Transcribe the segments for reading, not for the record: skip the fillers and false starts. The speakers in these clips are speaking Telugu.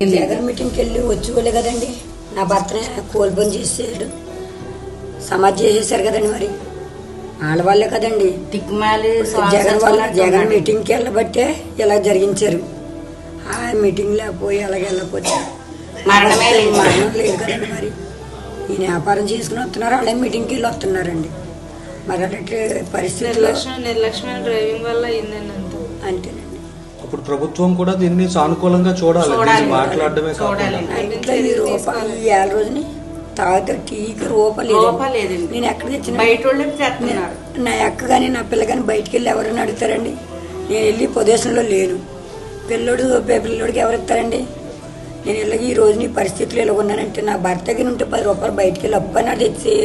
జగన్ మీటింగ్కి వెళ్ళి వచ్చేవాళ్ళే కదండి. నా భర్తనే కోల్పని చేసాడు, సమాధి చేసేసారు కదండి. మరి వాళ్ళే కదండి జగన్ మీటింగ్కి వెళ్ళబట్టే ఇలా జరిగించారు. ఆ మీటింగ్ లేకపోయి అలాగే వెళ్ళకపోతే మరణం లేదు కదండి. మరి ఈయన వ్యాపారం చేసుకుని వస్తున్నారు, అలాగే మీటింగ్కి వెళ్ళి వస్తున్నారండి. మరి అలాంటి పరిస్థితుల్లో నిర్లక్ష్యమైన డ్రైవింగ్ వల్ల అంతేనండి. అప్పుడు ప్రభుత్వం కూడా దీన్ని సానుకూలంగా చూడాలి, మాట్లాడడమే కాకుండా. ఈ రూపాయలు ఈ 7 రోజుని తాగితే టీకి రూపాయలేదు. నేను ఎక్కడ తెచ్చిన నా అక్క కానీ నా పిల్ల కానీ బయటికి వెళ్ళి ఎవరైనా అడుగుతారండి. నేను వెళ్ళి పొజిషన్లో లేను. పిల్లోడికి ఎవరు ఇస్తారండి? నేను వెళ్ళి ఈ రోజు నీ పరిస్థితులు ఇలా ఉన్నానంటే నా భర్త దగ్గర ఉంటే 10 రూపాయలు బయటికి వెళ్ళి అప్పని తెచ్చి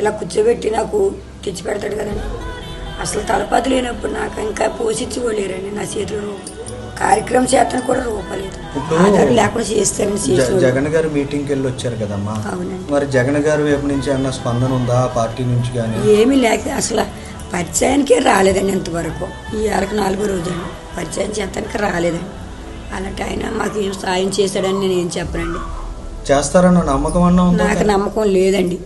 ఇలా కూర్చోబెట్టి నాకు తెచ్చి పెడతాడు కదండి. అసలు తలపాతి లేనప్పుడు నాకు ఇంకా పోషించుకోలేరండి. నా చేతిలో కార్యక్రమం చేతను కూడా రూపాయలేదు. లేకుండా చేస్తారండి. జగన్ గారు మీటింగ్కి వెళ్ళి వచ్చారు కదమ్మా. అవునండి. మరి జగన్ గారి వైపు నుంచి ఏమన్నా స్పందన ఉందా పార్టీ నుంచి? కానీ ఏమీ లేక అసలు పరిచయానికే రాలేదండి ఇంతవరకు. ఈ 4 రోజులు పరిచయం చేస్తానికి రాలేదండి. అలాంటి ఆయన మాకు ఏం సాయం చేశాడని నేను ఏం చెప్పనండి. చేస్తారన్న నమ్మకం అన్నా ఉందా? నాకు నమ్మకం లేదండి.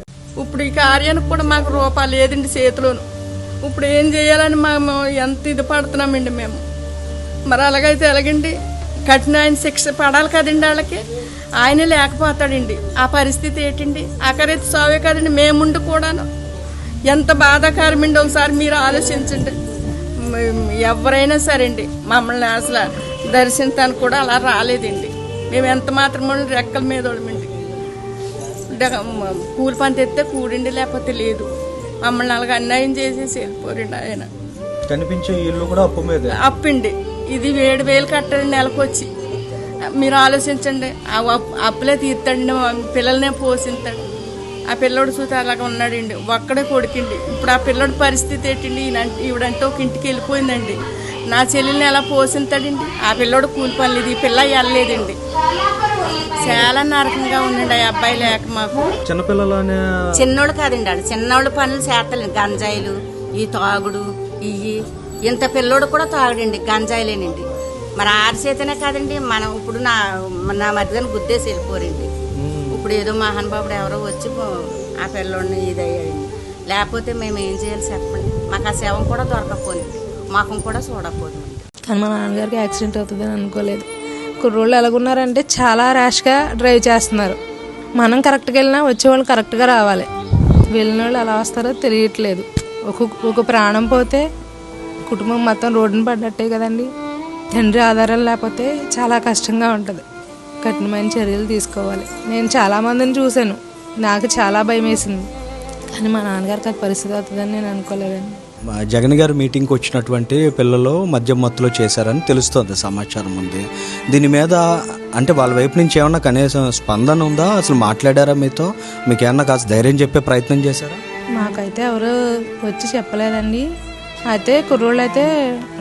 ఇప్పుడు ఈ కార్యానికి కూడా మాకు రూపాయలు లేదండి చేతిలోను. ఇప్పుడు ఏం చేయాలని మేము ఎంత ఇది పడుతున్నామండి మేము. మరి అలాగైతే ఎలాగండి? కఠిన ఆయన శిక్ష పడాలి కదండి వాళ్ళకి. ఆయన లేకపోతాడండి. ఆ పరిస్థితి ఏంటండి? ఆఖరైతే సావే కదండి. మేముండి కూడాను ఎంత బాధాకరమండి. ఒకసారి మీరు ఆలోచించండి. ఎవరైనా సరే అండి మమ్మల్ని అసలు దర్శించడానికి కూడా అలా రాలేదండి. మేము ఎంత మాత్రం రెక్కల మీద వాళ్ళమండి. కూలి పని తెస్తే కూడిండి, లేకపోతే లేదు. మమ్మల్ని అలాగ అన్యాయం చేసేసి వెళ్ళిపోరండి ఆయన. కనిపించే ఇల్లు కూడా అప్పు మీద అప్పండి. ఇది 7,000 కట్టాలి నెలకు వచ్చి. మీరు ఆలోచించండి. ఆ అప్పులే తీర్తాడండి, పిల్లల్నే పోషిస్తాడు. ఆ పిల్లోడు చూస్తే అలాగ ఉన్నాడండి. ఒక్కడే కొడుకండి. ఇప్పుడు ఆ పిల్లోడి పరిస్థితి ఏంటండి? ఈవిడంటే ఒక ఇంటికి వెళ్ళిపోయిందండి. నా చెల్లెల్ని ఎలా పోషిస్తాడండి? ఆ పిల్లోడు కూలి పని లేదు, ఈ పిల్ల వెళ్ళలేదండి. చాలా నరకంగా ఉందండి ఆ అబ్బాయి లేక మాకు. చిన్నపిల్లలనే చిన్నోడు కాదండి, ఆడు చిన్నోడు పనులు చేస్తలేదు. గంజాయిలు, ఈ తాగుడు, ఇవి. ఇంత పిల్లోడు కూడా తాగుడండి, గంజాయిలేనండి. మరి ఆరి చేతనే కాదండి మనం ఇప్పుడు నా మధ్యన గుద్దేసి వెళ్ళిపోరండి. ఇప్పుడు ఏదో మహానుభావుడు ఎవరో వచ్చి ఆ పిల్లోడిని ఇదయ్యాడండి. లేకపోతే మేము ఏం చేయాలి చెప్పండి? మాకు ఆ శవం కూడా దొరకపోయింది, మాకు కూడా చూడకపోదు. కానీ మా నాన్నగారికి యాక్సిడెంట్ అవుతుందని అనుకోలేదు. కుర్రోళ్ళు ఎలాగున్నారంటే చాలా ర్యాష్గా డ్రైవ్ చేస్తున్నారు. మనం కరెక్ట్గా వెళ్ళినా వచ్చేవాళ్ళు కరెక్ట్గా రావాలి. వెళ్ళిన వాళ్ళు ఎలా వస్తారో తెలియట్లేదు. ఒక ప్రాణం పోతే కుటుంబం మొత్తం రోడ్డున పడ్డట్టే కదండి. తండ్రి ఆధారం లేకపోతే చాలా కష్టంగా ఉంటుంది. కఠినమైన చర్యలు తీసుకోవాలి. నేను చాలామందిని చూశాను, నాకు చాలా భయం వేసింది. కానీ మా నాన్నగారికి అది పరిస్థితి అవుతుందని నేను అనుకోలేదండి. జగన్ గారు మీటింగ్కి వచ్చినటువంటి పిల్లలు మద్యం మత్తులో చేశారని తెలుస్తుంది, సమాచారం ఉంది. దీని మీద అంటే వాళ్ళ వైపు నుంచి ఏమన్నా కనీసం స్పందన ఉందా? అసలు మాట్లాడారా మీతో? మీకు ఏమన్నా కాస్త ధైర్యం చెప్పే ప్రయత్నం చేశారా? మాకైతే ఎవరు వచ్చి చెప్పలేదండి. అయితే కుర్రోళ్ళు అయితే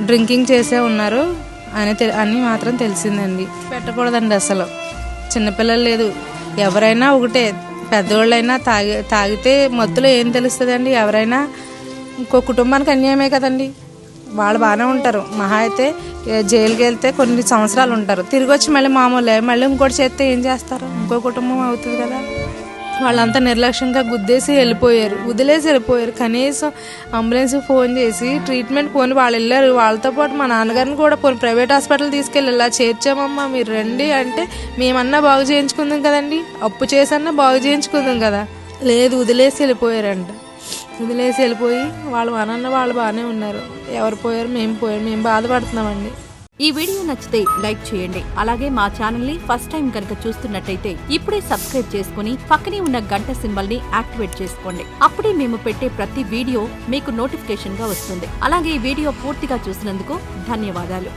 డ్రింకింగ్ చేసే ఉన్నారు అని మాత్రం తెలిసిందండి. పెట్టకూడదండి అసలు. చిన్నపిల్లలు లేదు, ఎవరైనా ఒకటే. పెద్దవాళ్ళైనా తాగితే మత్తులో ఏం తెలుస్తుందండి? ఎవరైనా ఇంకో కుటుంబానికి అన్యాయమే కదండి. వాళ్ళు బాగానే ఉంటారు, మహా అయితే జైలుకి వెళ్తే కొన్ని సంవత్సరాలు ఉంటారు, తిరిగి వచ్చి మళ్ళీ మామూలే. మళ్ళీ ఇంకోటి చేస్తే ఏం చేస్తారు? ఇంకో కుటుంబం అవుతుంది కదా. వాళ్ళంతా నిర్లక్ష్యంగా గుద్దేసి వెళ్ళిపోయారు, వదిలేసి వెళ్ళిపోయారు. కనీసం అంబులెన్స్ ఫోన్ చేసి ట్రీట్మెంట్ పోని వాళ్ళు వెళ్ళారు. వాళ్ళతో పాటు మా నాన్నగారిని కూడా పోని ప్రైవేట్ హాస్పిటల్ తీసుకెళ్ళి ఇలా చేర్చామమ్మా మీరు రండి అంటే మేమన్నా బాగు చేయించుకుందాం కదండి. అప్పు చేసన్నా బాగు చేయించుకుందాం కదా. లేదు, వదిలేసి వెళ్ళిపోయారంట. వదిలేసి వెళ్ళిపోయి వాళ్ళు అనన్న వాళ్ళు బాగానే ఉన్నారు. ఎవరు పోయారు? మేము పోయారు. మేము బాధపడుతున్నామండి. ఈ వీడియో నచ్చితే లైక్ చేయండి. అలాగే మా ఛానల్ ని ఫస్ట్ టైం కనుక చూస్తున్నట్టయితే ఇప్పుడే సబ్స్క్రైబ్ చేసుకుని పక్కనే ఉన్న గంట సింబల్ ని యాక్టివేట్ చేసుకోండి. అప్పుడే మేము పెట్టే ప్రతి వీడియో మీకు నోటిఫికేషన్ గా వస్తుంది. అలాగే ఈ వీడియో పూర్తిగా చూసినందుకు ధన్యవాదాలు.